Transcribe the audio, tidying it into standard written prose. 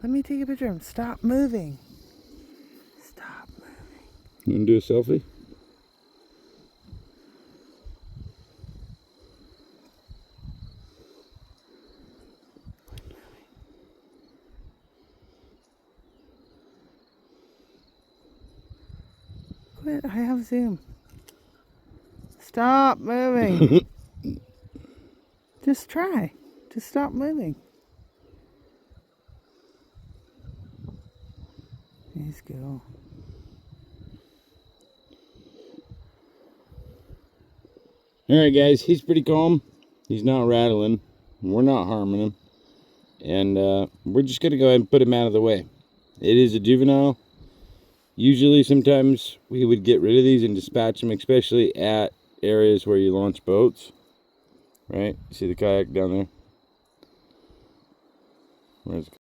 Let me take a picture of him. Stop moving. Stop moving. You want to do a selfie? Quit. I have Zoom. Stop moving. Just try. Just stop moving. Let's go. Alright guys, he's pretty calm. He's not rattling. We're not harming him. And we're just going to go ahead and put him out of the way. It is a juvenile. Usually, sometimes we would get rid of these and dispatch them, especially at areas where you launch boats. Right? See the kayak down there? Where's